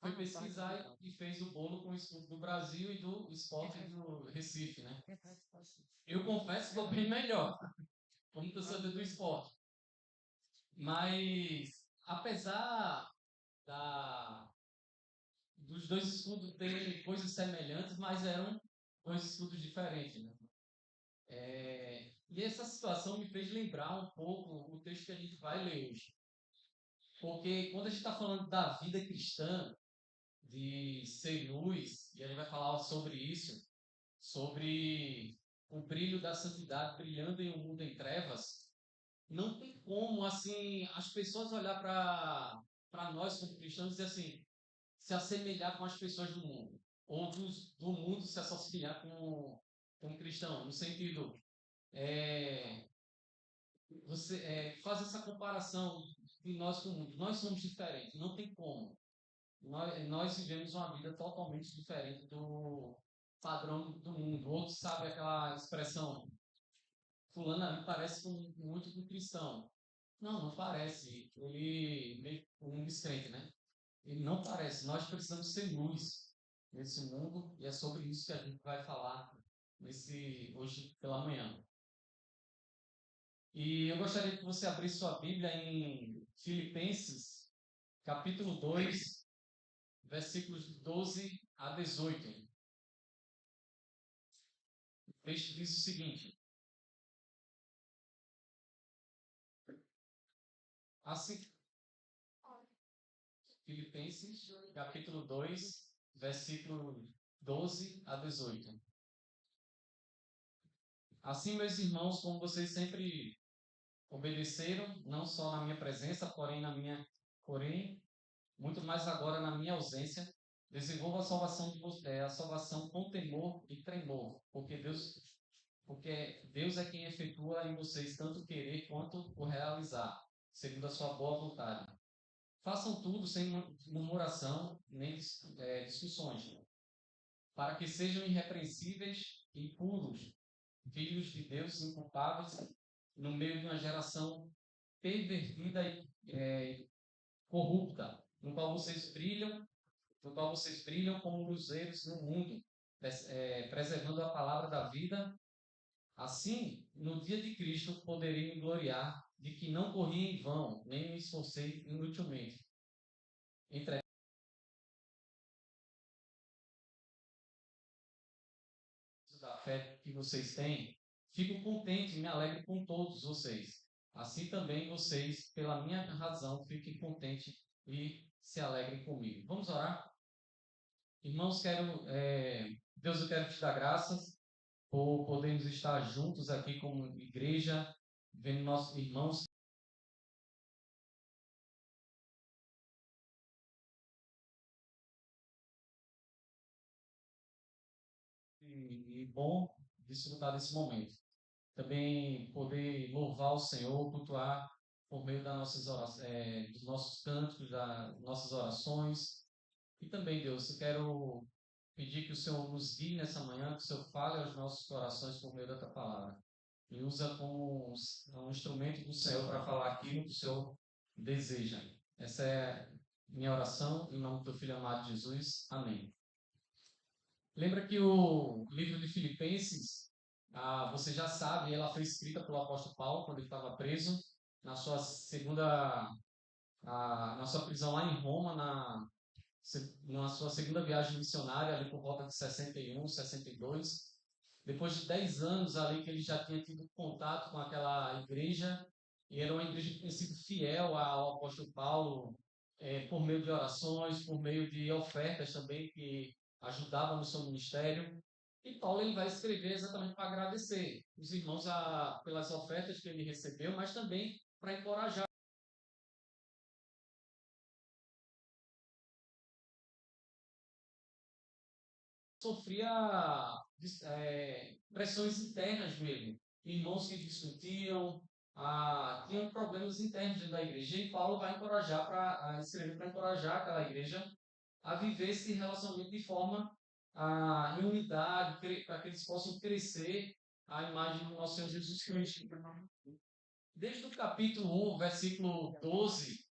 foi pesquisar e fez o bolo com o escudo do Brasil e do esporte do Recife, né? Eu confesso que estou bem melhor, como torcedor do esporte. Mas, apesar da, dos dois escudos terem coisas semelhantes, mas eram dois escudos diferentes, né? E essa situação me fez lembrar um pouco o texto que a gente vai ler hoje. Porque quando a gente está falando da vida cristã, de ser luz, e a gente vai falar sobre isso, sobre o brilho da santidade brilhando em um mundo em trevas, não tem como, assim, as pessoas olhar para nós como cristãos e dizer assim, se assemelhar com as pessoas do mundo, ou do mundo se associar com um cristão, no sentido, é, você faz essa comparação de nós com o mundo. Nós somos diferentes, não tem como. Nós vivemos uma vida totalmente diferente do padrão do mundo. Outros sabem aquela expressão, fulano ali parece muito com um cristão. Não, não parece. Ele meio um descrente, né? Ele não parece. Nós precisamos ser luz nesse mundo e é sobre isso que a gente vai falar hoje pela manhã. E eu gostaria que você abrisse sua Bíblia em Filipenses, capítulo 2, versículos de 12 a 18. O texto diz o seguinte: assim, Filipenses, capítulo 2, versículo 12 a 18. Assim, meus irmãos, como vocês sempre obedeceram, não só na minha presença, porém, muito mais agora na minha ausência, desenvolva a salvação a salvação com temor e tremor, porque Deus é quem efetua em vocês tanto o querer quanto o realizar, segundo a sua boa vontade. Façam tudo sem murmuração nem discussões, para que sejam irrepreensíveis e puros, filhos de Deus inculpáveis, no meio de uma geração pervertida e corrupta, no qual vocês brilham como luzeiros no mundo, preservando a palavra da vida. Assim, no dia de Cristo, poderei me gloriar de que não corri em vão, nem me esforcei inutilmente. Entre da fé que vocês têm, fico contente e me alegro com todos vocês. Assim também vocês, pela minha razão, fiquem contentes e se alegrem comigo. Vamos orar? Irmãos, Deus, eu quero te dar graças por podermos estar juntos aqui como igreja, vendo nossos irmãos. E bom desfrutar desse momento. Também poder louvar o Senhor, cultuar por meio dos nossos cantos, das nossas orações. E também, Deus, eu quero pedir que o Senhor nos guie nessa manhã, que o Senhor fale aos nossos corações por meio da tua palavra. E usa como um instrumento do Senhor para falar aquilo que o Senhor deseja. Essa é minha oração, em nome do teu Filho amado Jesus. Amém. Lembra que o livro de Filipenses, você já sabe, ela foi escrita pelo apóstolo Paulo quando ele estava preso na sua na sua prisão lá em Roma, na sua segunda viagem missionária, ali por volta de 61, 62. Depois de 10 anos ali que ele já tinha tido contato com aquela igreja, e era uma igreja que tinha sido fiel ao apóstolo Paulo, por meio de orações, por meio de ofertas também que ajudavam no seu ministério. E Paulo ele vai escrever exatamente para agradecer os irmãos pelas ofertas que ele recebeu, mas também para encorajar. Sofria pressões internas mesmo. Irmãos que discutiam, tinham problemas internos dentro da igreja. E Paulo vai escrever para encorajar aquela igreja a viver esse relacionamento de forma em unidade, para que eles possam crescer a imagem do nosso Senhor Jesus Cristo. Desde o capítulo 1, versículo 12,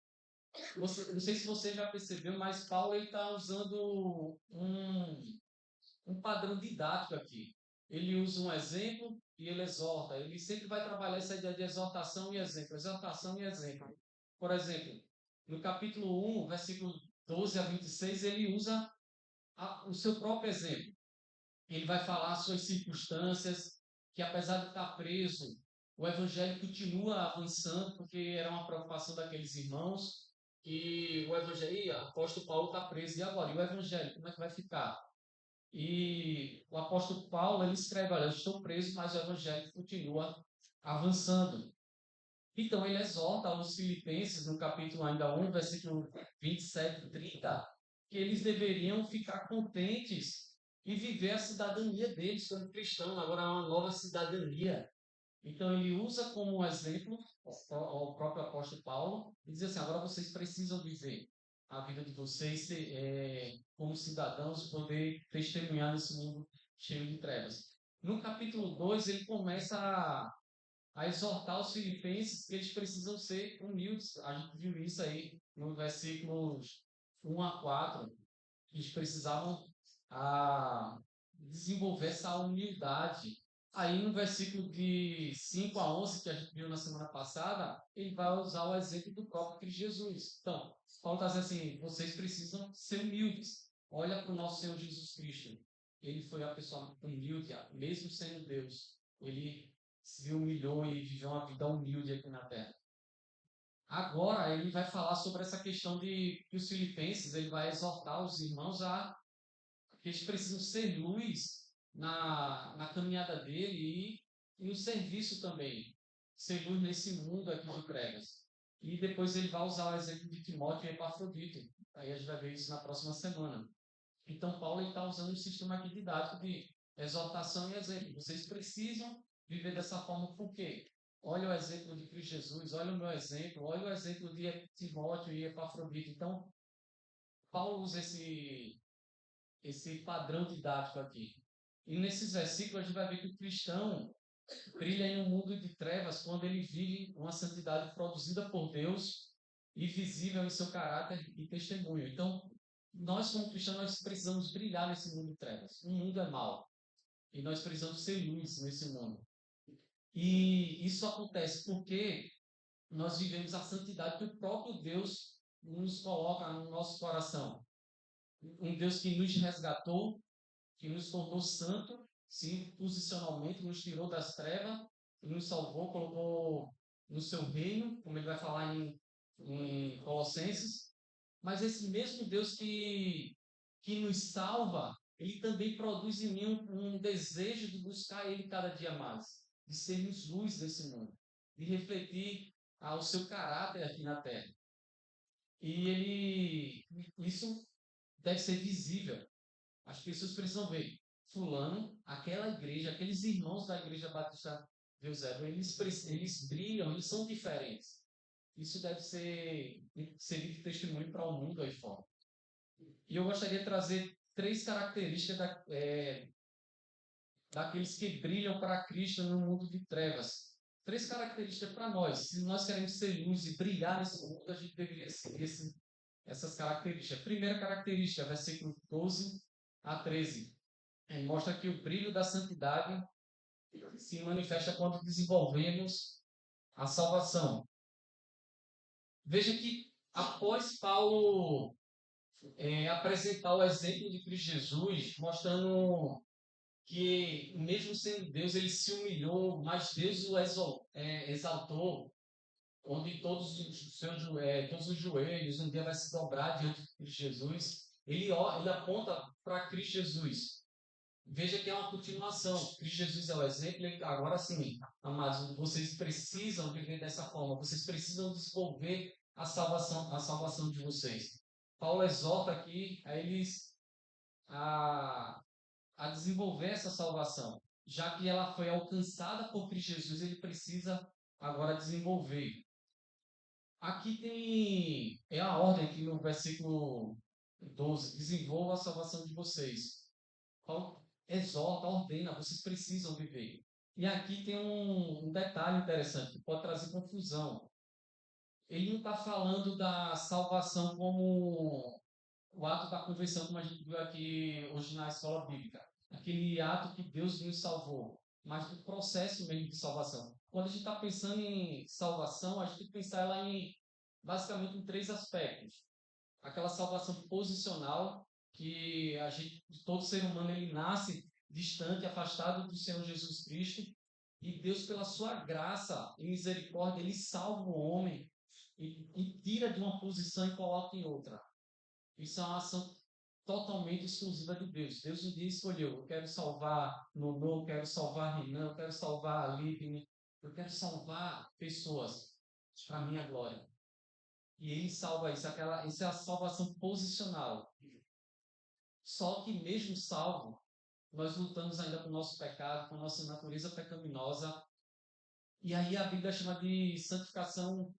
Não sei se você já percebeu, mas Paulo está usando um padrão didático aqui. Ele usa um exemplo e ele exorta. Ele sempre vai trabalhar essa ideia de exortação e exemplo. Exortação e exemplo. Por exemplo, no capítulo 1, versículo 12 a 26, ele usa o seu próprio exemplo. Ele vai falar as suas circunstâncias, que apesar de estar preso, o evangelho continua avançando, porque era uma preocupação daqueles irmãos. E o evangelho, o apóstolo Paulo está preso, e agora? E o evangelho, como é que vai ficar? E o apóstolo Paulo, ele escreve, olha, eu estou preso, mas o evangelho continua avançando. Então, ele exorta aos filipenses, no capítulo ainda 1, versículo 27 e 30, que eles deveriam ficar contentes e viver a cidadania deles como cristãos. Agora, é uma nova cidadania. Então, ele usa como exemplo o próprio apóstolo Paulo e diz assim, agora vocês precisam viver a vida de vocês como cidadãos, poder testemunhar nesse mundo cheio de trevas. No capítulo 2, ele começa a exortar os filipenses que eles precisam ser humildes. A gente viu isso aí no versículos 1 a 4. Eles precisavam desenvolver essa humildade. Aí no versículo de 5 a 11, que a gente viu na semana passada, ele vai usar o exemplo do próprio Cristo Jesus. Então, Paulo está dizendo assim, vocês precisam ser humildes. Olha para o nosso Senhor Jesus Cristo. Ele foi a pessoa humilde, mesmo sendo Deus. Ele se humilhou e viveu uma vida humilde aqui na Terra. Agora ele vai falar sobre essa questão de que os filipenses, ele vai exortar os irmãos a que eles precisam ser luz na caminhada dele e no serviço também. Ser luz nesse mundo aqui de trevas. E depois ele vai usar o exemplo de Timóteo e Epafrodito. Aí a gente vai ver isso na próxima semana. Então, Paulo está usando um sistema aqui didático de exortação e exemplo. Vocês precisam viver dessa forma, por quê? Olha o exemplo de Cristo Jesus, olha o meu exemplo, olha o exemplo de Timóteo e Epafrodito. Então, Paulo usa esse padrão didático aqui. E nesses versículos a gente vai ver que o cristão brilha em um mundo de trevas quando ele vive uma santidade produzida por Deus e visível em seu caráter e testemunho. Então, nós como cristãos nós precisamos brilhar nesse mundo de trevas. O mundo é mau e nós precisamos ser luz nesse mundo. E isso acontece porque nós vivemos a santidade que o próprio Deus nos coloca no nosso coração. Um Deus que nos resgatou, que nos tornou santo, sim, posicionalmente, nos tirou das trevas, nos salvou, colocou no seu reino, como ele vai falar em Colossenses. Mas esse mesmo Deus que nos salva, ele também produz em mim um desejo de buscar ele cada dia mais, de sermos luz desse mundo, de refletir o seu caráter aqui na terra. E isso deve ser visível. As pessoas precisam ver. Fulano, aquela igreja, aqueles irmãos da igreja Batista de Eusébio, eles brilham, eles são diferentes. Isso deve servir de testemunho para o mundo aí fora. E eu gostaria de trazer 3 características daqueles que brilham para Cristo no mundo de trevas. 3 características para nós. Se nós queremos ser luz e brilhar nesse mundo, a gente deveria seguir essas características. Primeira característica, versículo 12 a 13. Mostra que o brilho da santidade se manifesta quando desenvolvemos a salvação. Veja que após Paulo apresentar o exemplo de Cristo Jesus, mostrando que, mesmo sendo Deus, ele se humilhou, mas Deus o exaltou, onde todos os joelhos um dia vai se dobrar diante de Cristo Jesus. Ele aponta para Cristo Jesus. Veja que é uma continuação. Cristo Jesus é o exemplo, e agora sim, amados, vocês precisam viver dessa forma, vocês precisam desenvolver a salvação de vocês. Paulo exorta aqui a eles a, a desenvolver essa salvação. Já que ela foi alcançada por Cristo Jesus, ele precisa agora desenvolver. Aqui é a ordem aqui no versículo 12: desenvolva a salvação de vocês. Paulo exorta, ordena, vocês precisam viver. E aqui tem um detalhe interessante que pode trazer confusão. ele não está falando da salvação como o ato da conversão, como a gente viu aqui hoje na escola bíblica. Aquele ato que Deus nos salvou, mas do processo mesmo de salvação. Quando a gente está pensando em salvação, a gente tem que pensar ela basicamente em três aspectos. Aquela salvação posicional, que todo ser humano ele nasce distante, afastado do Senhor Jesus Cristo, e Deus, pela sua graça e misericórdia, ele salva o homem e tira de uma posição e coloca em outra. Isso é uma ação totalmente exclusiva de Deus. Deus um dia escolheu: eu quero salvar Nono, eu quero salvar Renan, eu quero salvar a Líbine, eu quero salvar pessoas para a minha glória. E ele salva isso, isso é a salvação posicional. Só que mesmo salvo, nós lutamos ainda com o nosso pecado, com a nossa natureza pecaminosa. E aí a Bíblia chama de santificação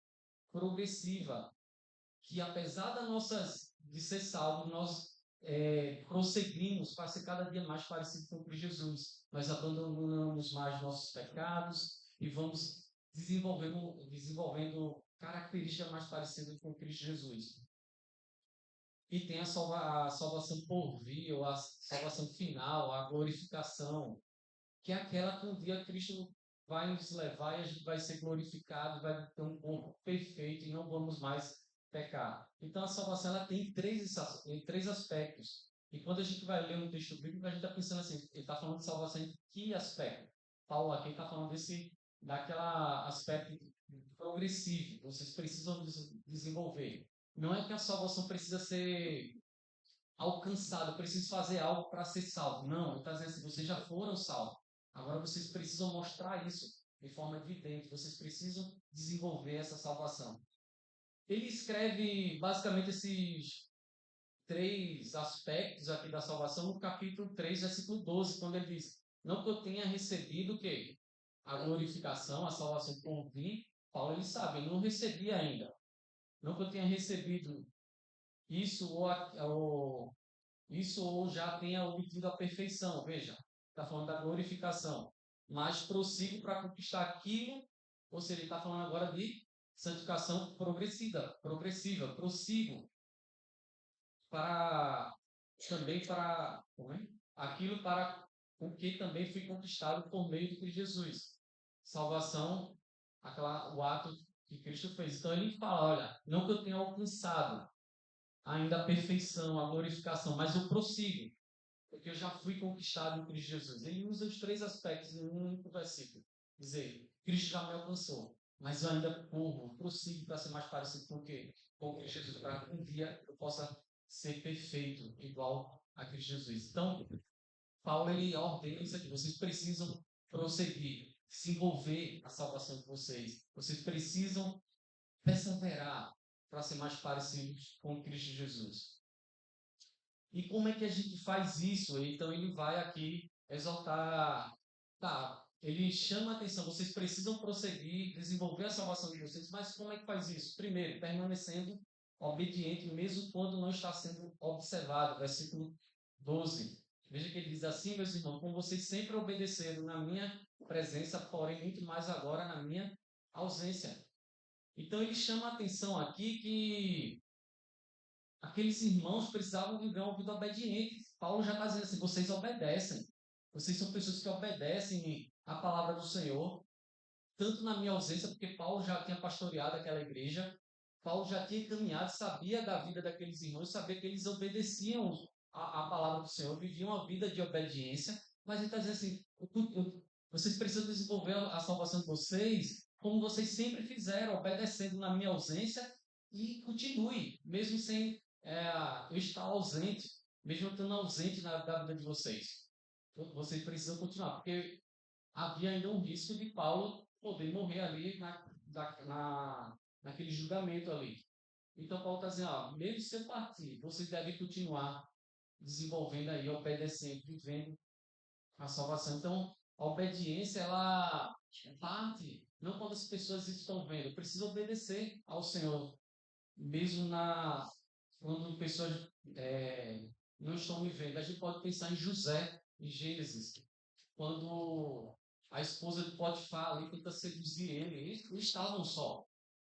progressiva, que apesar de ser salvo, nós prosseguimos para ser cada dia mais parecido com Cristo Jesus. Nós abandonamos mais nossos pecados e vamos desenvolvendo características mais parecidas com Cristo Jesus. E tem a salvação por vir, ou a salvação final, a glorificação, que é aquela que um dia Cristo vai nos levar e a gente vai ser glorificado, vai ter um corpo perfeito e não vamos mais pecar. Então a salvação ela tem três aspectos. E quando a gente vai ler um texto bíblico, a gente está pensando assim, ele está falando de salvação em que aspecto? Paulo aqui está falando daquela aspecto progressivo, vocês precisam desenvolver. Não é que a salvação precisa ser alcançada, eu preciso fazer algo para ser salvo. Não, ele está dizendo assim, vocês já foram salvos. Agora vocês precisam mostrar isso de forma evidente, vocês precisam desenvolver essa salvação. Ele escreve basicamente esses três aspectos aqui da salvação no capítulo 3, versículo 12, quando ele diz: não que eu tenha recebido o quê? A glorificação, a salvação por vir. Paulo ele sabe, eu não recebi ainda. Não que eu tenha recebido isso ou já tenha obtido a perfeição. Veja, está falando da glorificação. Mas prossigo para conquistar aquilo, ou seja, ele está falando agora de santificação progressiva. Prossigo para também para aquilo para o que também fui conquistado por meio de Cristo Jesus. Salvação, o ato que Cristo fez. Então ele fala, olha, não que eu tenha alcançado ainda a perfeição, a glorificação, mas eu prossigo, porque eu já fui conquistado em Cristo Jesus. Ele usa os três aspectos em um único versículo. Dizer, Cristo já me alcançou, mas eu ainda prossigo para ser mais parecido com o quê? Com Cristo Jesus, para que um dia eu possa ser perfeito, igual a Cristo Jesus. Então, Paulo ele ordena isso aqui. Vocês precisam prosseguir, desenvolver a salvação de vocês. Vocês precisam perseverar para ser mais parecidos com Cristo Jesus. E como é que a gente faz isso? Então ele vai aqui exaltar, tá, ele chama a atenção, vocês precisam prosseguir, desenvolver a salvação de vocês, mas como é que faz isso? Primeiro, permanecendo obediente, mesmo quando não está sendo observado. Versículo 12. Veja que ele diz assim, meus irmãos, como vocês sempre obedeceram na minha presença, porém muito mais agora na minha ausência. Então ele chama a atenção aqui que aqueles irmãos precisavam viver uma vida obediente. Paulo já está dizendo assim: vocês obedecem. Vocês são pessoas que obedecem à palavra do Senhor, tanto na minha ausência, porque Paulo já tinha pastoreado aquela igreja, Paulo já tinha caminhado, sabia da vida daqueles irmãos, sabia que eles obedeciam à palavra do Senhor, viviam uma vida de obediência, mas ele está dizendo assim: vocês precisam desenvolver a salvação de vocês como vocês sempre fizeram, obedecendo na minha ausência, e continue, mesmo sem eu estar ausente, mesmo eu estando ausente da vida de vocês. Vocês precisam continuar, porque havia ainda um risco de Paulo poder morrer ali naquele julgamento ali. Então Paulo está dizendo, mesmo se eu partir, vocês devem continuar desenvolvendo aí, obedecendo, vivendo a salvação. Então, a obediência, ela parte, não quando as pessoas estão vendo, eu preciso obedecer ao Senhor, mesmo quando pessoas não estão me vendo. A gente pode pensar em José, em Gênesis, quando a esposa de Potifar ali tenta seduzir ele, eles estavam só.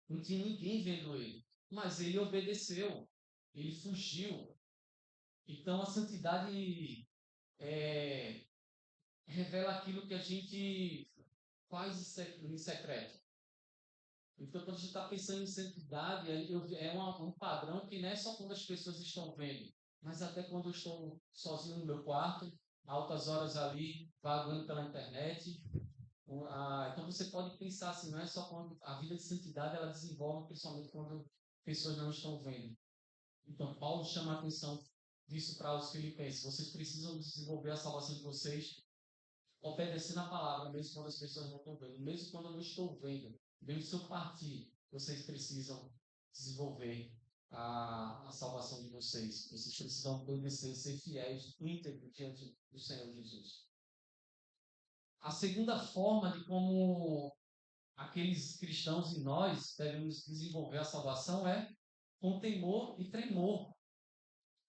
Não tinha ninguém vendo ele. Mas ele obedeceu. Ele fugiu. Então a santidade é, revela aquilo que a gente faz em secreto. Então, quando a gente está pensando em santidade, um padrão que não é só quando as pessoas estão vendo, mas até quando eu estou sozinho no meu quarto, altas horas ali, vagando pela internet. Então, você pode pensar assim, não é só quando a vida de santidade ela desenvolve, principalmente quando pessoas não estão vendo. Então, Paulo chama a atenção disso para os filipenses. Vocês precisam desenvolver a salvação de vocês obedecendo a palavra, mesmo quando as pessoas não estão vendo, mesmo quando eu não estou vendo, mesmo se eu partir, vocês precisam desenvolver a salvação de vocês. Vocês precisam obedecer, ser fiéis, íntegros diante do Senhor Jesus. A segunda forma de como aqueles cristãos e nós devemos desenvolver a salvação é com temor e tremor.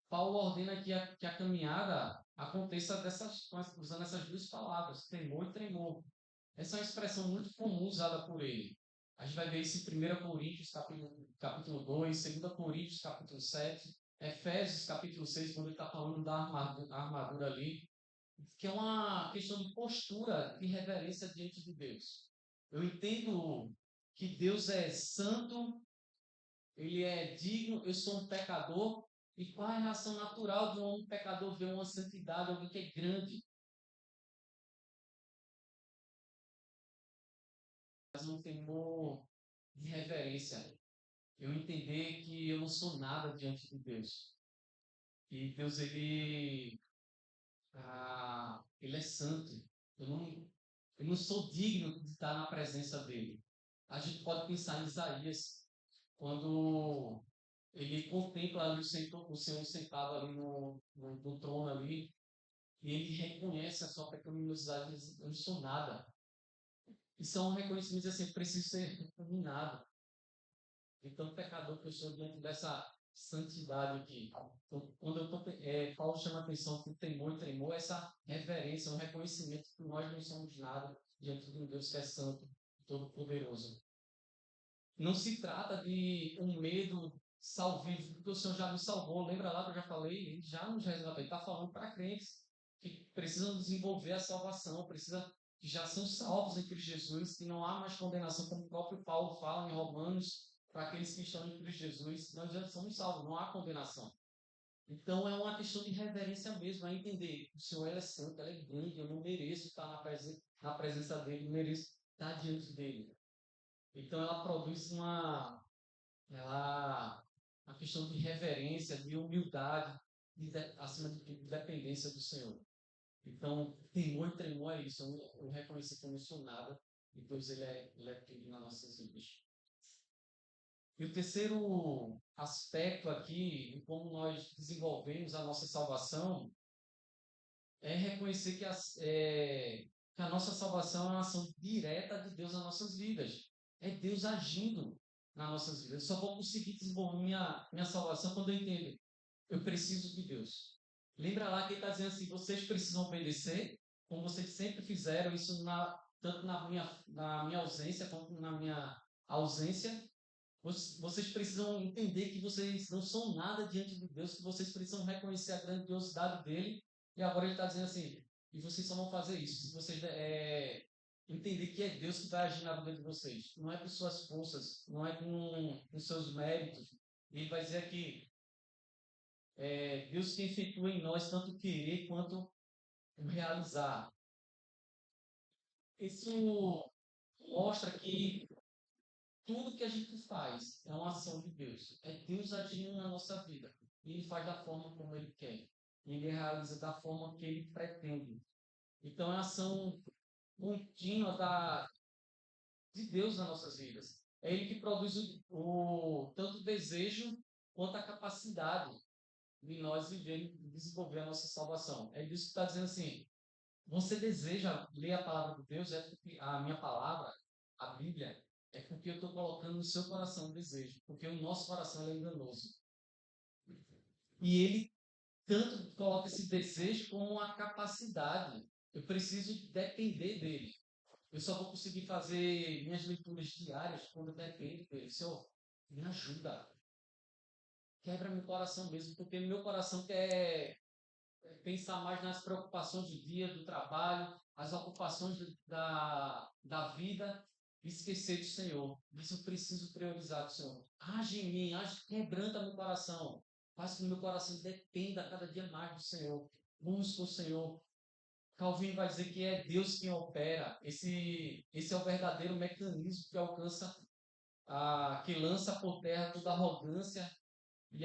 Paulo ordena que a caminhada aconteça usando essas duas palavras, temor e tremor. Essa é uma expressão muito comum usada por ele. A gente vai ver isso em 1 Coríntios, capítulo 2, 2 Coríntios, capítulo 7, Efésios, capítulo 6, quando ele está falando da armadura ali, que é uma questão de postura e reverência diante de Deus. Eu entendo que Deus é santo, ele é digno, eu sou um pecador, e qual é a reação natural de um homem pecador ver uma santidade, alguém que é grande, mas um temor de reverência. Eu entender que eu não sou nada diante de Deus. E Deus, ele é santo. Eu não sou digno de estar na presença dele. A gente pode pensar em Isaías, quando ele contempla ali o Senhor sentado ali no trono ali, e ele reconhece a sua pecaminosidade e diz, eu não sou nada. Isso é um reconhecimento de assim, eu preciso ser iluminado. Então, pecador que eu sou diante dessa santidade aqui. Então, quando Paulo chama a atenção que o temor e tremor é essa reverência, um reconhecimento que nós não somos nada diante de um Deus que é santo, todo-poderoso. Não se trata de um medo salvífico, porque o Senhor já nos salvou. Lembra lá que eu já falei? Ele já nos resgatou. Ele está falando para crentes que precisam desenvolver a salvação, que já são salvos em Cristo Jesus, que não há mais condenação, como o próprio Paulo fala em Romanos, para aqueles que estão em Cristo Jesus, nós já somos salvos, não há condenação. Então é uma questão de reverência mesmo, é entender que o Senhor é santo, ele é grande, eu não mereço estar na presença dele, não mereço estar diante dele. Então ela produz uma questão de reverência, de humildade, acima de tudo, de dependência do Senhor. Então, temor e tremor é isso. Eu reconheço que eu não sou nada, e Deus ele é tudo nas nossas vidas. E o terceiro aspecto aqui, de como nós desenvolvemos a nossa salvação, é reconhecer que a nossa salvação é uma ação direta de Deus nas nossas vidas. É Deus agindo nas nossas vidas. Eu só vou conseguir desenvolver minha salvação quando eu entender. Eu preciso de Deus. Lembra lá que ele está dizendo assim, vocês precisam obedecer, como vocês sempre fizeram, isso tanto na minha ausência quanto na minha ausência. Vocês precisam entender que vocês não são nada diante de Deus, que vocês precisam reconhecer a grandiosidade dele. E agora ele está dizendo assim, e vocês só vão fazer isso se vocês entender que é Deus que vai agir na vida de vocês. Não é por suas forças, não é com seus méritos. Ele vai dizer aqui, Deus que efetua em nós tanto querer quanto realizar. Isso mostra que tudo que a gente faz é uma ação de Deus. É Deus agindo na nossa vida. E Ele faz da forma como Ele quer. E Ele realiza da forma que Ele pretende. Então, é a ação contínua de Deus nas nossas vidas. É Ele que produz tanto o desejo quanto a capacidade de nós viver e desenvolver a nossa salvação. É isso que está dizendo assim, você deseja ler a palavra de Deus, é porque a minha palavra, a Bíblia, é porque eu estou colocando no seu coração o desejo, porque o nosso coração é enganoso. E ele tanto coloca esse desejo como a capacidade. Eu preciso depender dele. Eu só vou conseguir fazer minhas leituras diárias quando eu dependo dele. Senhor, me ajuda. Quebra meu coração mesmo, porque meu coração quer pensar mais nas preocupações do dia, do trabalho, as ocupações da vida, e esquecer do Senhor. Mas eu preciso priorizar o Senhor. Age em mim, age, quebranta meu coração. Faz com que meu coração dependa cada dia mais do Senhor. Busca o Senhor. Calvin vai dizer que é Deus quem opera. Esse é o verdadeiro mecanismo que alcança, que lança por terra toda arrogância e,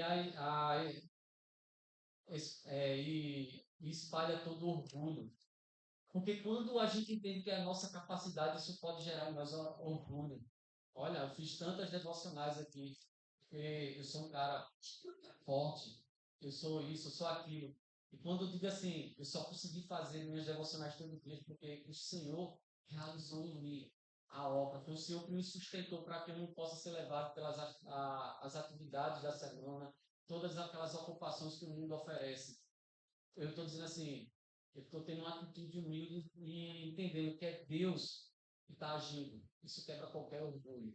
e espalha todo orgulho. Porque quando a gente entende que é a nossa capacidade, isso pode gerar em nós orgulho. Olha, eu fiz tantas devocionais aqui, porque eu sou um cara forte, eu sou isso, eu sou aquilo. E quando eu digo assim, eu só consegui fazer minhas devocionais todos os dias porque o Senhor realizou em mim a obra. Foi o Senhor que me sustentou para que eu não possa ser levado pelas as atividades da semana, todas aquelas ocupações que o mundo oferece. Eu estou dizendo assim, eu estou tendo uma atitude humilde e entendendo que é Deus que está agindo. Isso quebra qualquer orgulho.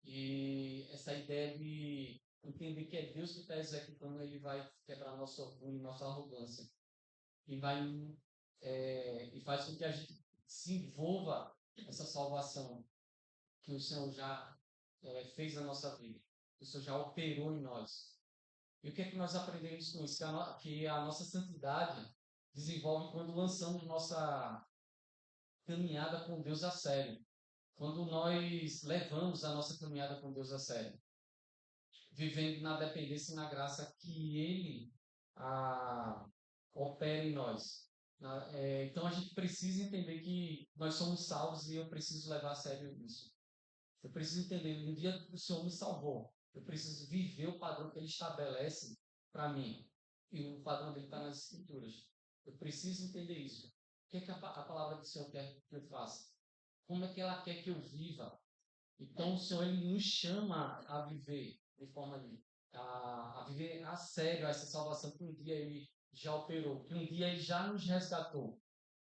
E essa ideia de entender que é Deus que está executando, ele vai quebrar nosso orgulho, nossa arrogância. E vai e faz com que a gente se envolva nessa salvação que o Senhor já fez na nossa vida, que o Senhor já operou em nós. E o que é que nós aprendemos com isso? Que a nossa santidade desenvolve quando lançamos nossa caminhada com Deus a sério. Quando nós levamos a nossa caminhada com Deus a sério. Vivendo na dependência e na graça que Ele opera em nós. Então a gente precisa entender que nós somos salvos e eu preciso levar a sério isso. Eu preciso entender, no dia que o Senhor me salvou, eu preciso viver o padrão que Ele estabelece para mim. E o padrão dele está nas Escrituras. Eu preciso entender isso. O que é que a palavra do Senhor quer que eu faça? Como é que ela quer que eu viva? Então o Senhor ele nos chama a viver de forma a viver a sério essa salvação que um dia Ele já operou, que um dia Ele já nos resgatou,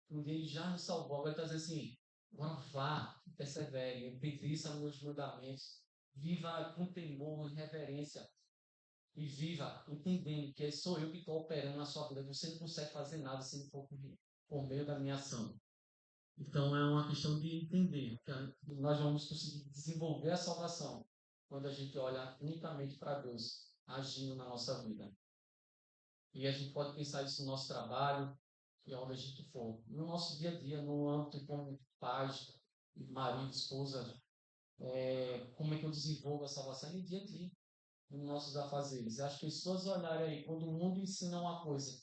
que um dia Ele já nos salvou. Agora Ele está dizendo assim, agora vá, persevere, obedeça aos meus mandamentos, viva com temor e reverência, e viva entendendo que sou eu que estou operando na sua vida. Você não consegue fazer nada se não for por meio da minha ação. Então é uma questão de entender que nós vamos conseguir desenvolver a salvação quando a gente olha unicamente para Deus agindo na nossa vida. E a gente pode pensar isso no nosso trabalho e onde a gente for. No nosso dia a dia, no âmbito como pais, marido, esposa, como é que eu desenvolvo a salvação no dia a dia, nos nossos afazeres. Eu acho que as pessoas olharem aí, quando o mundo ensina uma coisa,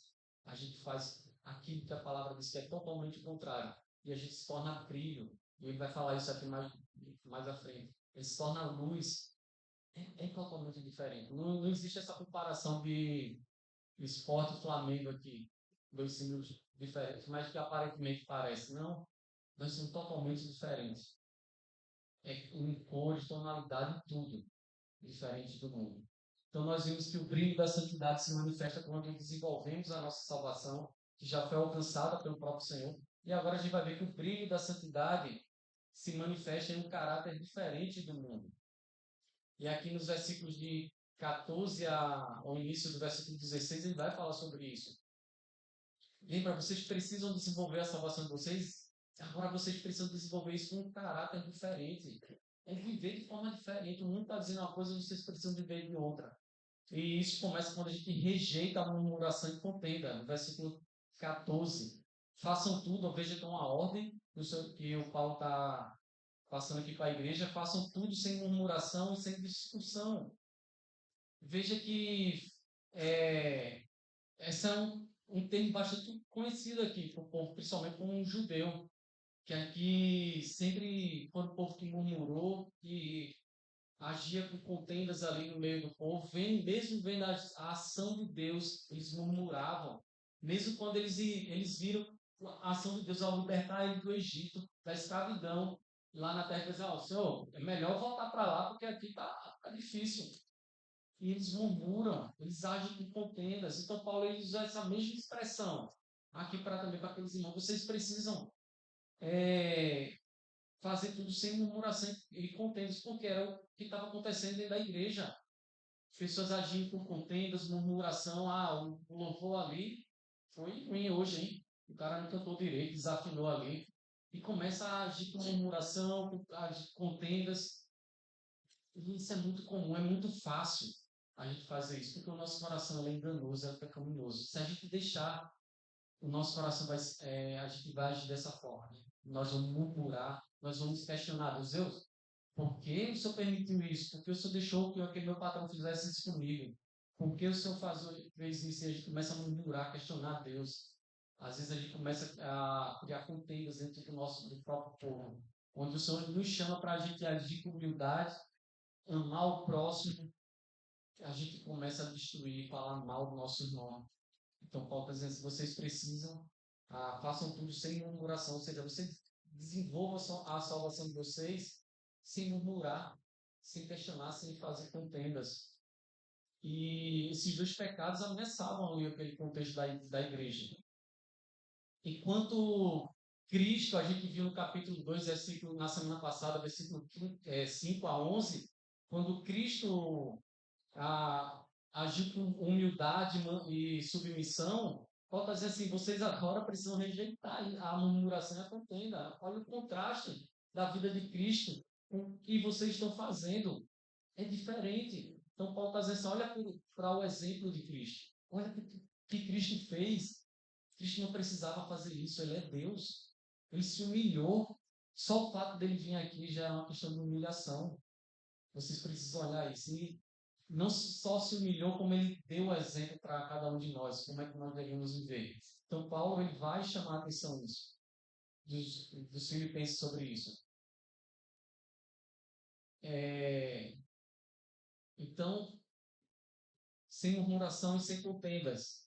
a gente faz aquilo que a palavra diz que é totalmente o contrário. E a gente se torna brilho. E ele vai falar isso aqui mais à frente. Ele se torna luz. É totalmente diferente. Não existe essa comparação de esporte e Flamengo aqui. Dois símbolos diferentes, mas que aparentemente parecem. Não, nós somos totalmente diferentes. Em cores, tonalidade, tudo diferente do mundo. Então nós vimos que o brilho da santidade se manifesta quando desenvolvemos a nossa salvação, que já foi alcançada pelo próprio Senhor. E agora a gente vai ver que o brilho da santidade se manifesta em um caráter diferente do mundo. E aqui nos versículos de 14 ao início do versículo 16, ele vai falar sobre isso. Lembra, vocês precisam desenvolver a salvação de vocês, agora vocês precisam desenvolver isso com um caráter diferente. É viver de forma diferente. O mundo está dizendo uma coisa, vocês precisam viver de outra. E isso começa quando a gente rejeita a murmuração e contenda. No versículo 14. Façam tudo, veja que é uma ordem que o Paulo está passando aqui para a igreja. Façam tudo sem murmuração e sem discussão. Veja que esse é um termo bastante conhecido aqui para o povo, principalmente como um judeu. Que aqui sempre, quando o povo que murmurou, que agia com contendas ali no meio do povo, mesmo vendo a ação de Deus, eles murmuravam. Mesmo quando eles viram a ação de Deus ao libertar ele do Egito, da escravidão, lá na terra, eles diziam, Senhor, é melhor voltar para lá, porque aqui tá difícil. E eles murmuram, eles agem com contendas. Então Paulo ele usa essa mesma expressão aqui para também para aqueles irmãos. Vocês precisam fazer tudo sem murmuração e contendas, porque era o que estava acontecendo dentro da igreja. As pessoas agindo com contendas, murmuração, o louvor ali foi ruim hoje, hein? O cara não cantou direito, desafinou ali. E começa a agir com murmuração, a agir com contendas. E isso é muito comum, é muito fácil a gente fazer isso, porque o nosso coração é enganoso, é pecaminoso. Se a gente deixar, o nosso coração vai, a gente vai agir dessa forma. Né? Nós vamos murmurar, nós vamos questionar Deus, por que o Senhor permitiu isso? Por que o Senhor deixou que aquele meu patrão fizesse isso comigo? Por que o Senhor fez isso? E a gente começa a murmurar, questionar Deus. Às vezes a gente começa a criar contendas dentro do próprio povo, onde o Senhor nos chama para a gente agir com humildade, amar o próximo, a gente começa a destruir, falar mal do nosso irmão. Então, Paulo está dizendo, se vocês precisam, façam tudo sem murmuração, ou seja, vocês desenvolvam a salvação de vocês sem murmurar, sem questionar, sem fazer contendas. E esses dois pecados ameaçavam ali aquele contexto da igreja. Enquanto Cristo, a gente viu no capítulo 2, versículo, na semana passada, versículo 5 a 11, quando Cristo agiu com humildade e submissão, Paulo está dizendo assim, vocês agora precisam rejeitar a murmuração e a contenda. Olha o contraste da vida de Cristo com o que vocês estão fazendo. É diferente. Então Paulo está dizendo assim, olha para o exemplo de Cristo. Olha o que Cristo fez. Cristo não precisava fazer isso, ele é Deus. Ele se humilhou. Só o fato dele vir aqui já é uma questão de humilhação. Vocês precisam olhar isso. E não só se humilhou, como ele deu o exemplo para cada um de nós, como é que nós devemos viver. Então, Paulo ele vai chamar a atenção dos filipenses sobre isso. Então, sem murmuração e sem contendas.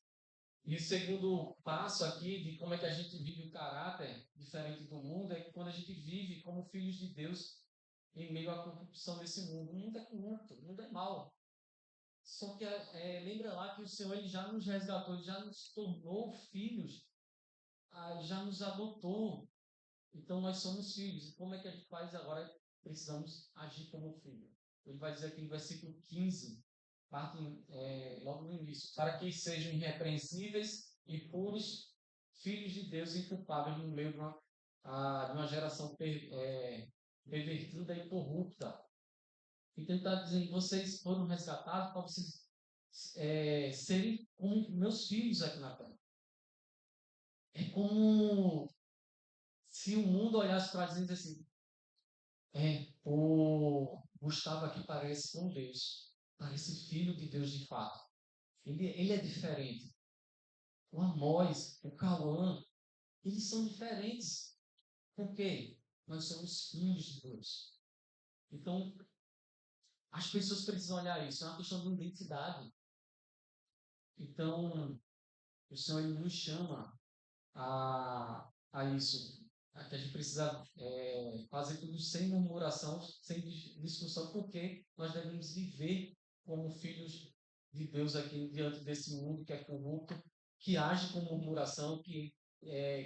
E o segundo passo aqui de como é que a gente vive o caráter diferente do mundo é que quando a gente vive como filhos de Deus em meio à corrupção desse mundo. O mundo é corrupto, o mundo é mau. Só que lembra lá que o Senhor ele já nos resgatou, ele já nos tornou filhos, já nos adotou. Então nós somos filhos. E como é que a gente faz agora? Precisamos agir como filho. Ele vai dizer aqui no versículo 15, parte, logo no início, para que sejam irrepreensíveis e puros, filhos de Deus inculpáveis no meio de uma geração pervertida e corrupta. Então ele está dizendo, vocês foram resgatados para vocês serem como meus filhos aqui na terra. É como se o mundo olhasse para eles e dissesse assim, o Gustavo aqui parece com Deus, parece filho de Deus de fato. Ele é diferente. O Amós, o Cauã, eles são diferentes. Por quê? Nós somos filhos de Deus. Então, as pessoas precisam olhar isso. É uma questão de identidade. Então, o Senhor ele nos chama a isso. Que a gente precisa fazer tudo sem murmuração, sem discussão, porque nós devemos viver como filhos de Deus aqui diante desse mundo que é corrupto, que age com murmuração, que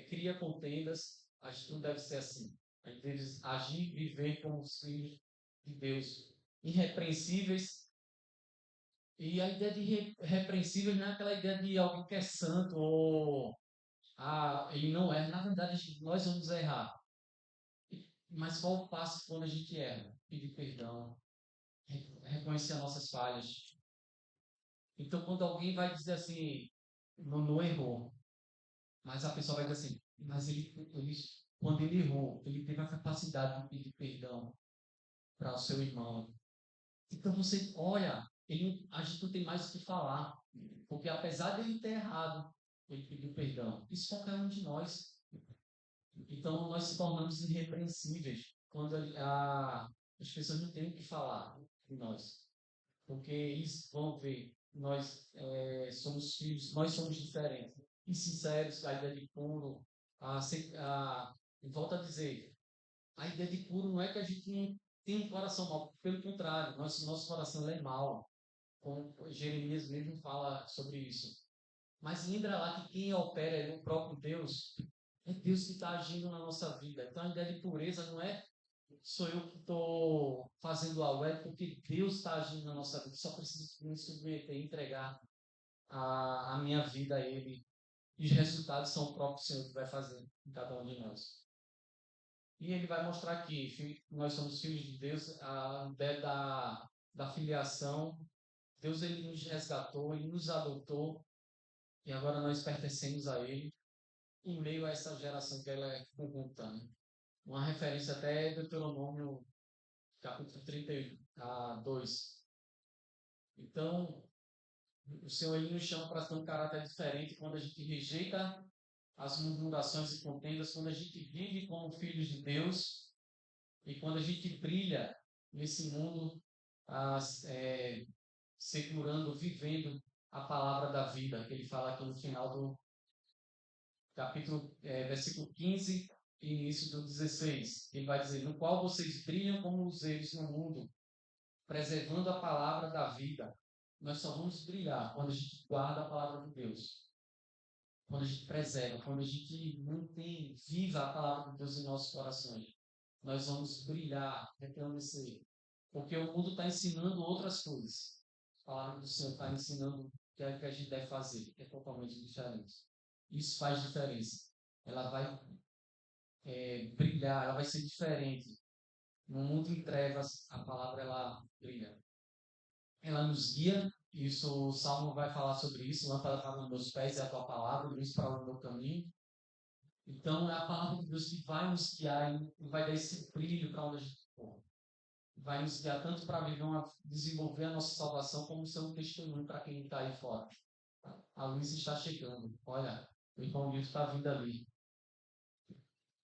cria contendas. A gente não deve ser assim. A gente deve agir, viver como filhos de Deus, irrepreensíveis. E a ideia de irrepreensível não é aquela ideia de alguém que é santo ou ele não erra. Na verdade, nós vamos errar. Mas qual o passo quando a gente erra? Pedir perdão, reconhecer as nossas falhas. Então, quando alguém vai dizer assim, não errou, mas a pessoa vai dizer assim, mas quando ele errou, ele teve a capacidade de pedir perdão para o seu irmão. Então, você olha, a gente não tem mais o que falar, porque apesar de ele ter errado, ele pediu perdão. Isso qualquer um de nós. Então, nós se tornamos irrepreensíveis quando as pessoas não têm o que falar de nós. Porque eles vão ver, nós somos filhos, nós somos diferentes. E sinceros, a ideia de puro. Volto a dizer, a ideia de puro não é que a gente não tem um coração mau. Pelo contrário, nosso coração é mau. Como Jeremias mesmo fala sobre isso. Mas lembra lá que quem opera é o próprio Deus. É Deus que está agindo na nossa vida. Então a ideia de pureza não é sou eu que estou fazendo algo, é porque Deus está agindo na nossa vida. Só preciso me submeter e entregar a minha vida a Ele. E os resultados são o próprio Senhor que vai fazer em cada um de nós. E Ele vai mostrar que nós somos filhos de Deus, a ideia da filiação. Deus ele nos resgatou, Ele nos adotou, e agora nós pertencemos a Ele, em meio a essa geração que ela é corrupta. Né? Uma referência até é Deuteronômio capítulo 32. Então, o Senhor ele nos chama para ter um caráter diferente quando a gente rejeita as murmurações e contendas, quando a gente vive como filhos de Deus e quando a gente brilha nesse mundo, segurando, vivendo a palavra da vida, que ele fala aqui no final do capítulo, versículo 15 e início do 16. Ele vai dizer, no qual vocês brilham como luzeiros no mundo, preservando a palavra da vida. Nós só vamos brilhar quando a gente guarda a palavra de Deus. Quando a gente preserva, quando a gente mantém viva a palavra de Deus em nossos corações. Nós vamos brilhar, resplandecer. Porque o mundo está ensinando outras coisas. A palavra do Senhor está ensinando o que é que a gente deve fazer, que é totalmente diferente. Isso faz diferença. Ela vai brilhar, ela vai ser diferente. No mundo em trevas, a palavra ela brilha. Ela nos guia, isso o Salmo vai falar sobre isso, lâmpada para os meus pés é a tua palavra, luz para o meu caminho. Então é a palavra de Deus que vai nos guiar e vai dar esse brilho para onde a gente for. Vai nos guiar tanto para desenvolver a nossa salvação, como ser um testemunho para quem está aí fora. A luz está chegando. Olha, o irmão Nilton está vindo ali.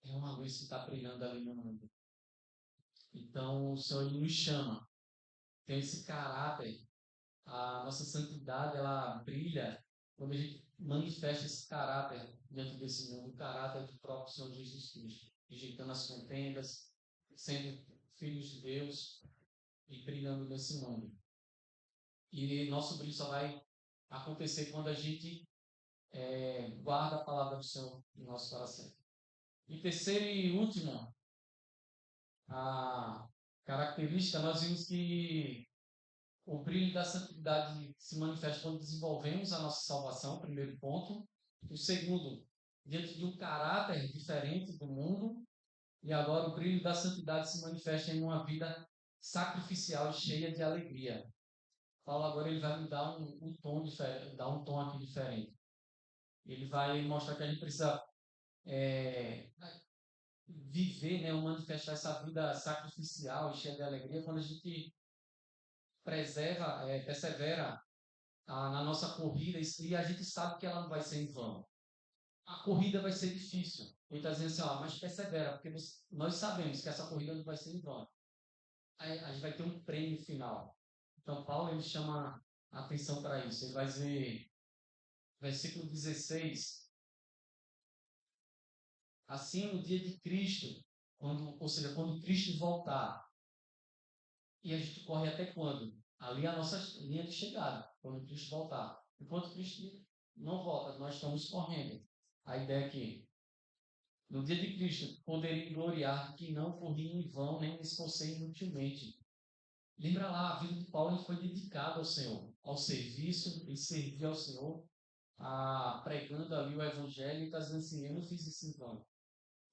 É uma luz que está brilhando ali no mundo. Então o Senhor ele nos chama. Tem esse caráter. A nossa santidade ela brilha quando a gente manifesta esse caráter dentro desse mundo, o caráter do próprio Senhor Jesus Cristo, rejeitando as contendas, sendo filhos de Deus e brilhando nesse mundo. E nosso brilho só vai acontecer quando a gente guarda a palavra do Senhor no nosso coração. E terceiro e último, a característica, nós vimos que o brilho da santidade se manifesta quando desenvolvemos a nossa salvação, primeiro ponto. O segundo, diante de um caráter diferente do mundo. E agora o brilho da santidade se manifesta em uma vida sacrificial e cheia de alegria. Paulo agora ele vai me dar um tom diferente, dar um tom aqui diferente. Ele vai mostrar que a gente precisa viver, né, ou manifestar essa vida sacrificial e cheia de alegria quando a gente persevera na nossa corrida e a gente sabe que ela não vai ser em vão. A corrida vai ser difícil. Ele está dizendo assim, mas persevera, porque nós sabemos que essa corrida não vai ser em vão. Aí, a gente vai ter um prêmio final. Então, Paulo ele chama a atenção para isso. Ele vai dizer, versículo 16, assim no dia de Cristo, ou seja, quando Cristo voltar, e a gente corre até quando? Ali é a nossa linha de chegada, quando Cristo voltar. Enquanto Cristo não volta, nós estamos correndo. A ideia é que, no dia de Cristo, poderei gloriar que não corri em vão, nem me esforcei inutilmente. Lembra lá, a vida de Paulo foi dedicada ao Senhor, ao serviço, ele servia ao Senhor, pregando ali o Evangelho, e está dizendo assim, eu não fiz isso em vão.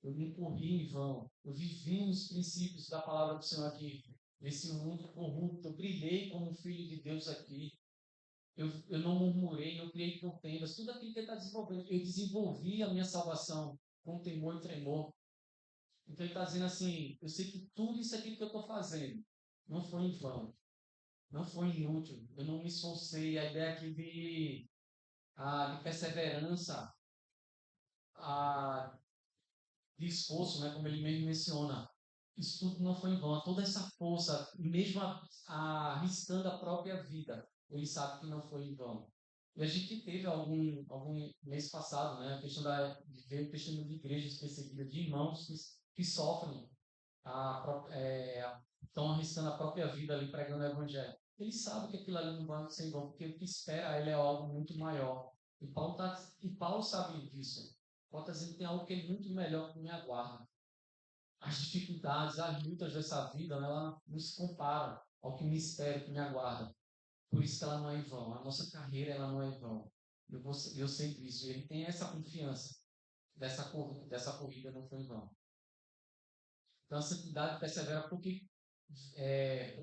Eu não corri em vão. Eu vivi os princípios da palavra do Senhor aqui, nesse mundo corrupto. Eu brilhei como um filho de Deus aqui. Eu não murmurei, não criei contendas. Tudo aquilo que ele está desenvolvendo. Eu desenvolvi a minha salvação com temor e tremor. Então ele está dizendo assim, eu sei que tudo isso aqui que eu estou fazendo não foi em vão. Não foi inútil. Eu não me esforcei. A ideia aqui de perseverança, a de esforço, né, como ele mesmo menciona. Isso tudo não foi em vão. Toda essa força, mesmo arriscando a própria vida, ele sabe que não foi em vão. E a gente teve algum mês passado, né, a questão de ver o testemunho de igrejas perseguidas, de irmãos que sofrem, estão arriscando a própria vida ali pregando o evangelho. Ele sabe que aquilo ali não vai ser em vão, porque o que espera ele é algo muito maior. E Paulo sabe disso. Paulo está dizendo que tem algo que é muito melhor que me aguarda. as dificuldades, as lutas dessa vida, ela não se compara ao que me espera, que me aguarda. Por isso que ela não é em vão. A nossa carreira, ela não é em vão. Eu sei disso. E ele tem essa confiança dessa corrida não foi em vão. Então, a santidade persevera porque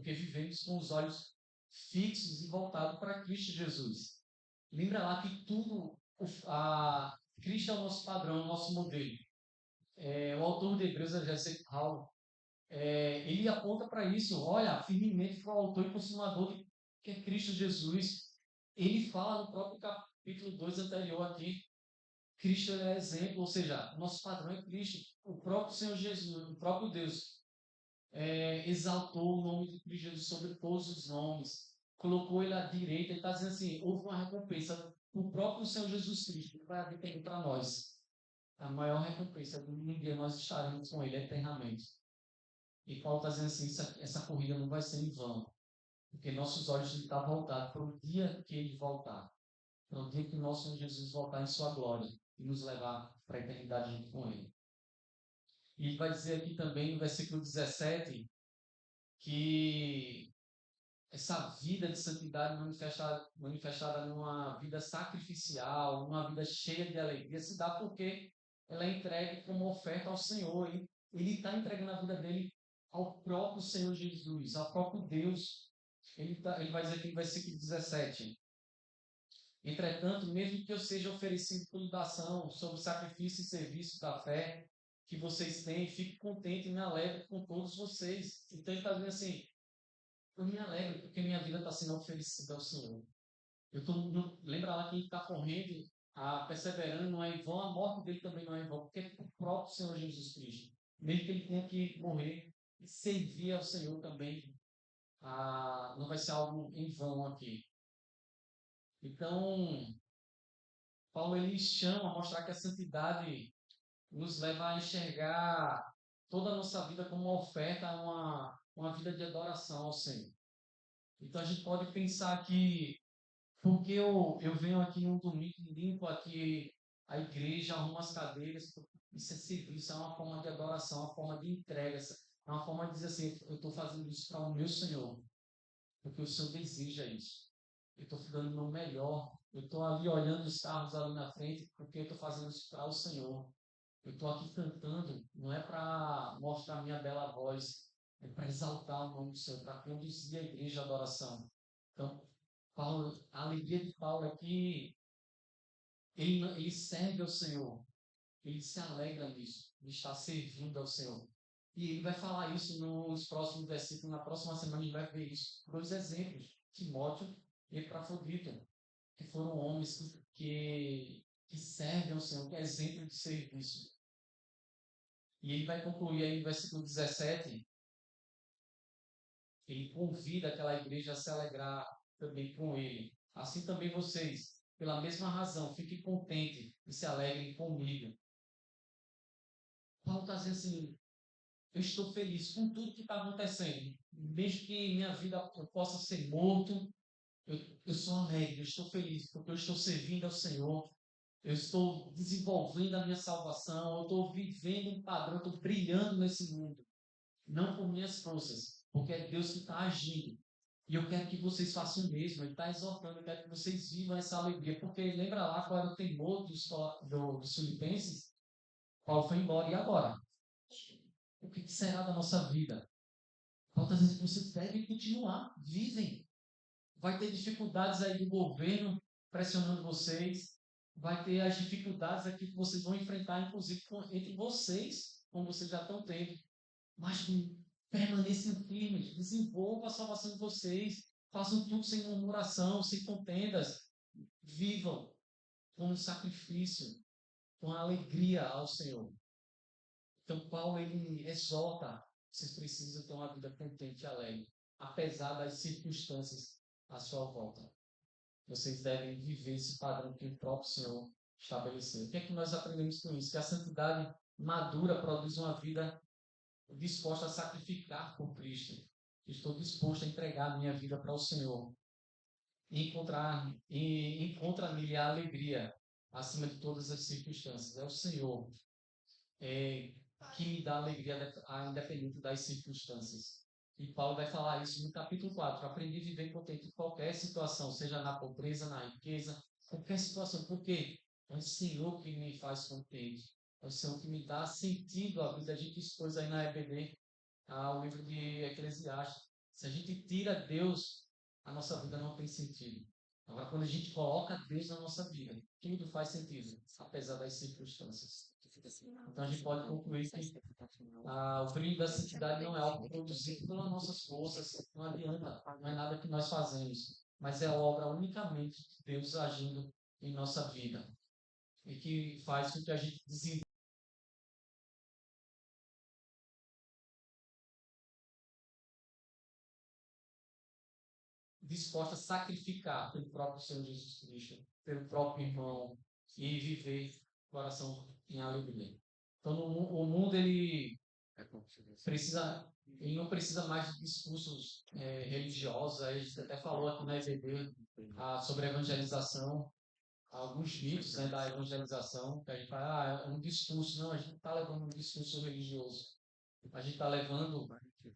vivemos com os olhos fixos e voltados para Cristo Jesus. Lembra lá que Cristo é o nosso padrão, é o nosso modelo. O autor de Hebreus, G.C. Paulo, ele aponta para isso. Olha, firmemente para o autor e consumador que é Cristo Jesus. Ele fala no próprio capítulo 2 anterior aqui, Cristo é exemplo, ou seja, o nosso padrão é Cristo. O próprio Senhor Jesus, o próprio Deus, exaltou o nome de Cristo Jesus sobre todos os nomes, colocou ele à direita, ele está dizendo assim, houve uma recompensa, o próprio Senhor Jesus Cristo vai depender para nós. A maior recompensa é que um dia nós estaremos com ele eternamente. E Paulo está dizendo assim, essa corrida não vai ser em vão, porque nossos olhos estão voltados para o dia que ele voltar, para o dia que o nosso Senhor Jesus voltar em sua glória e nos levar para a eternidade junto com ele. E ele vai dizer aqui também no versículo 17 que essa vida de santidade manifestada numa vida sacrificial, numa vida cheia de alegria, se dá porque ela é entregue como oferta ao Senhor. Ele está entregando a vida dele ao próprio Senhor Jesus, ao próprio Deus. Ele vai dizer aqui no versículo 17: Entretanto, mesmo que eu seja oferecido por libação sobre o sacrifício e serviço da fé que vocês têm, fique contente e me alegre com todos vocês. Então ele está dizendo assim, eu me alegro porque minha vida está sendo oferecida ao Senhor. Lembra lá que ele está correndo, perseverando, não é em vão, a morte dele também não é em vão, porque é o próprio Senhor Jesus Cristo. Mesmo que ele tenha que morrer e servir ao Senhor também, não vai ser algo em vão aqui. Então, Paulo ele chama a mostrar que a santidade nos leva a enxergar toda a nossa vida como uma oferta, uma vida de adoração ao Senhor. Então a gente pode pensar que, porque eu venho aqui um domingo, limpo aqui a igreja, arrumo as cadeiras, isso é serviço, é uma forma de adoração, uma forma de entrega, é uma forma de dizer assim, eu estou fazendo isso para o meu Senhor, porque o Senhor deseja isso. Eu estou dando o meu melhor, eu estou ali olhando os carros ali na frente, porque eu estou fazendo isso para o Senhor. Eu estou aqui cantando, não é para mostrar minha bela voz, é para exaltar o nome do Senhor, para conduzir a igreja à adoração. Então, Paulo, a alegria de Paulo é que ele serve ao Senhor, ele se alegra nisso, ele está servindo ao Senhor. E ele vai falar isso nos próximos versículos, na próxima semana a gente vai ver isso. Dois exemplos, Timóteo e Epafrodito, que foram homens que servem ao Senhor, que é exemplo de serviço. E ele vai concluir aí no versículo 17, ele convida aquela igreja a se alegrar também com ele. Assim também vocês, pela mesma razão, fiquem contentes e se alegrem comigo. Paulo está dizendo assim, eu estou feliz com tudo que está acontecendo. Mesmo que minha vida possa ser morto, eu sou alegre, eu estou feliz, porque eu estou servindo ao Senhor. Eu estou desenvolvendo a minha salvação, eu estou vivendo um padrão, eu estou brilhando nesse mundo. Não por minhas forças, porque é Deus que está agindo. E eu quero que vocês façam o mesmo. Ele está exortando, eu quero que vocês vivam essa alegria. Porque lembra lá qual era o temor dos filipenses? Paulo foi embora. E agora? O que será da nossa vida? Paulo está dizendo que vocês devem continuar, vivem. Vai ter dificuldades aí do governo pressionando vocês. Vai ter as dificuldades aqui que vocês vão enfrentar, inclusive entre vocês, como vocês já estão tendo. Mas permaneçam firmes, desenvolvam a salvação de vocês, façam tudo sem murmuração, sem contendas, vivam com um sacrifício, com alegria ao Senhor. Então, Paulo, ele exorta, vocês precisam ter uma vida contente e alegre, apesar das circunstâncias à sua volta. Vocês devem viver esse padrão que o próprio Senhor estabeleceu. O que é que nós aprendemos com isso? Que a santidade madura produz uma vida disposta a sacrificar por Cristo. Estou disposto a entregar a minha vida para o Senhor. E encontra nele a alegria acima de todas as circunstâncias. É o Senhor. que me dá alegria independente das circunstâncias. E Paulo vai falar isso no capítulo 4. Aprendi a viver contente em qualquer situação, seja na pobreza, na riqueza, qualquer situação. Por quê? É o Senhor que me faz contente. É o Senhor que me dá sentido à vida. A gente expôs aí na EBD o livro de Eclesiastes. Se a gente tira Deus, a nossa vida não tem sentido. Agora, quando a gente coloca Deus na nossa vida, tudo faz sentido, apesar das circunstâncias. Então, a gente pode concluir que o brilho da santidade não é algo produzido pelas nossas forças, não adianta, não é nada que nós fazemos, mas é obra unicamente de Deus agindo em nossa vida e que faz com que a gente desenvolva disposta a sacrificar pelo próprio Senhor Jesus Cristo, pelo próprio irmão e viver o coração em alegria. Então, o mundo ele precisa, ele não precisa mais de discursos religiosos. A gente até falou aqui na EVD sobre a evangelização, alguns mitos, né, da evangelização, que a gente fala, é um discurso. Não, a gente não está levando um discurso religioso. A gente está levando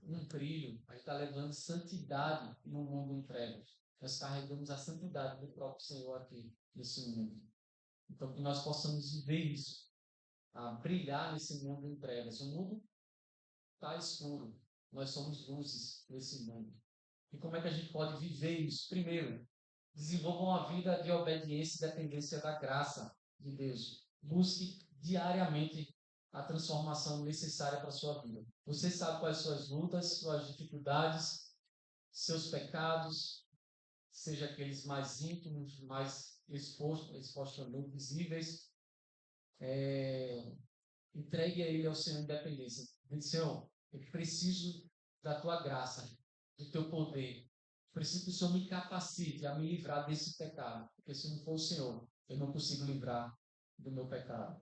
um brilho, a gente está levando santidade no mundo em trevas. Nós carregamos a santidade do próprio Senhor aqui, nesse mundo. Então, que nós possamos viver isso, brilhar nesse mundo em trevas. O mundo está escuro, nós somos luzes nesse mundo. E como é que a gente pode viver isso? Primeiro, desenvolva uma vida de obediência e dependência da graça de Deus. Busque diariamente a transformação necessária para a sua vida. Você sabe quais são suas lutas, suas dificuldades, seus pecados, seja aqueles mais íntimos, mais expostos também, visíveis. Entregue a Ele ao Senhor independência. Diz, Senhor, eu preciso da Tua graça, do Teu poder. Preciso que o Senhor me capacite a me livrar desse pecado. Porque se não for o Senhor, eu não consigo livrar do meu pecado.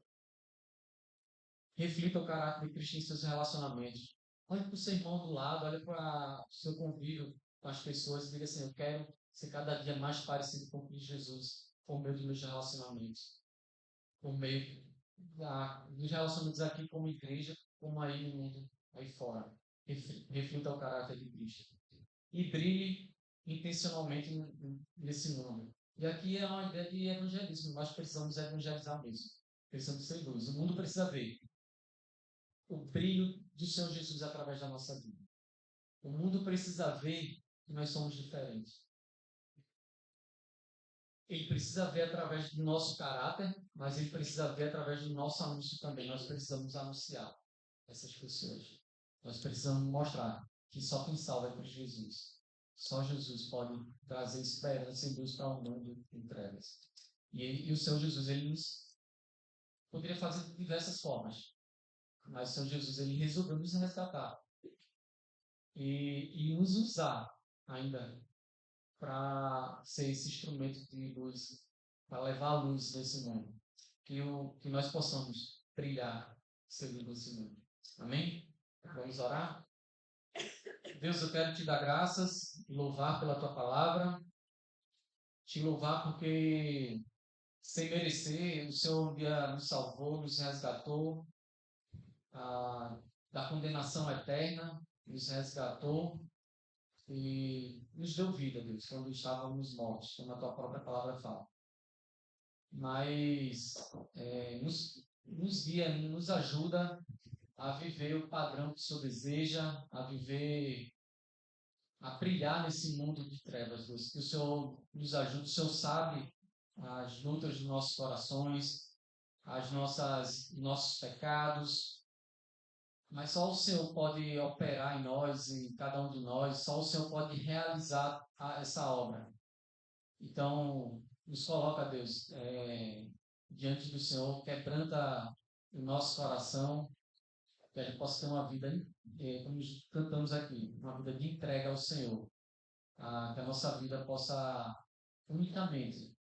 Reflita o caráter de Cristo em seus relacionamentos. Olhe para o seu irmão do lado, olhe para o seu convívio com as pessoas e diga assim, eu quero ser cada dia mais parecido com Cristo Jesus por meio dos meus relacionamentos. Por meio dos relacionamentos aqui como igreja, como aí no mundo, aí fora. Reflita o caráter de Cristo. E brilhe intencionalmente nesse mundo. E aqui é uma ideia de evangelismo. Nós precisamos evangelizar mesmo. Precisamos ser luz. O mundo precisa ver o brilho do Senhor Jesus através da nossa vida. O mundo precisa ver que nós somos diferentes. Ele precisa ver através do nosso caráter, mas ele precisa ver através do nosso anúncio também. Nós precisamos anunciar essas pessoas. Nós precisamos mostrar que só quem salva é Cristo Jesus. Só Jesus pode trazer esperança e luz para o mundo em trevas. E o Senhor Jesus, ele nos poderia fazer de diversas formas. Mas o Senhor Jesus, ele resolveu nos resgatar. E nos usar ainda para ser esse instrumento de luz, para levar a luz nesse mundo. Que nós possamos brilhar segundo esse mundo. Amém? Vamos orar? Deus, eu quero te dar graças e louvar pela tua palavra. Te louvar porque, sem merecer, o Senhor um dia nos salvou, nos resgatou da condenação eterna, nos resgatou e nos deu vida, Deus, quando estávamos mortos, como a tua própria palavra fala. Mas nos guia, nos ajuda a viver o padrão que o Senhor deseja, a viver, a brilhar nesse mundo de trevas, Deus. Que o Senhor nos ajude, o Senhor sabe as lutas dos nossos corações, nossos pecados, mas só o Senhor pode operar em nós, em cada um de nós, só o Senhor pode realizar essa obra. Então, nos coloca, Deus, diante do Senhor, quebranta o nosso coração, que a gente possa ter uma vida, como cantamos aqui, uma vida de entrega ao Senhor. Que a nossa vida possa unicamente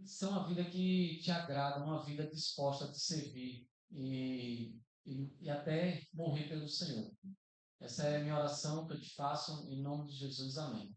ser uma vida que te agrada, uma vida disposta a te servir e até morrer pelo Senhor. Essa é a minha oração que eu te faço em nome de Jesus. Amém.